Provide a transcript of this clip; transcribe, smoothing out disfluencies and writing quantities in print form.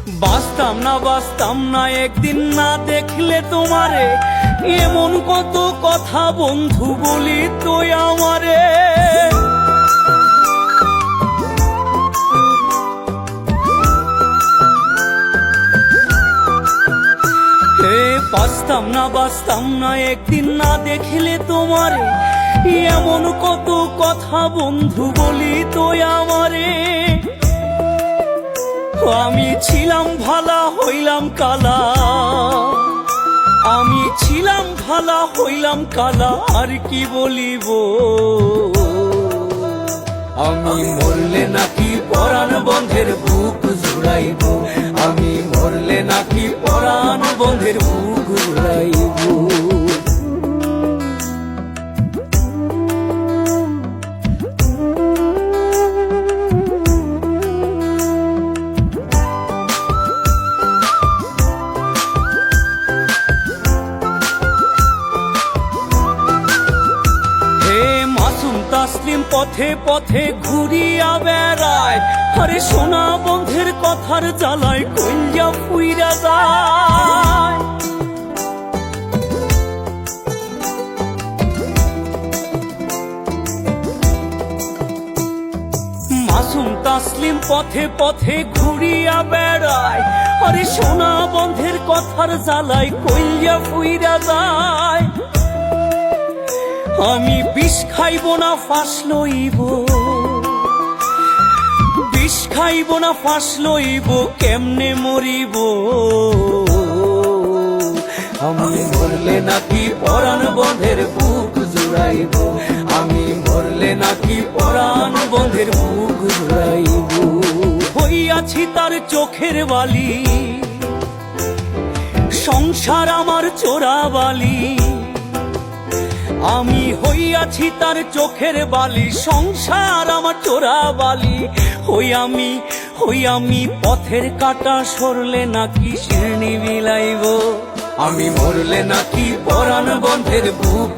বাঁচতাম না একদিন না দেখলে তোমারে, এমন কত কথা বন্ধু বলি তো আমারে। বাঁচতাম না একদিন না দেখলে তোমারে, এমন কত কথা বন্ধু বলি তো আমারে। আমি ছিলাম ভালা হইলাম কালা, আমি ছিলাম ভালা হইলাম কালা, আর কি বলিব। আমি মরলে নাকি পরাণ বন্ধের বুক জুড়াইব, আমি মরলে নাকি পরাণ বন্ধের বুক জুড়াইব। তাসলিম পথে পথে ঘুরিয়া বেড়ায়, আরে সোনা বন্ধের কথার জ্বালায় কইয়া ফুইরা যায়। মাসুম তাসলিম পথে পথে ঘুরিয়া বেড়ায়, আরে সোনা বন্ধের কথার জ্বালায় কইয়া ফুইরা যায়। আমি বিষ খাইব না ফাঁস লইব, বিষ খাইব না ফাঁস লইব, কেমনে মরিব। আমি মরলে নাকি পরাণ বন্ধের বুক জুড়াইব, আমি মরলে নাকি পরাণ বন্ধের বুক জুড়াইব। হইয়াছি তার চোখের বালি, সংসার আমার চোরাবালি। আমি হইয়াছি তার চোখের বালি, সংসার আমার চোরাবালি। হই আমি পথের কাটা সরলে নাকি শিরনি বিলাইব, আমি মরলে নাকি পরাণ বন্ধের বুক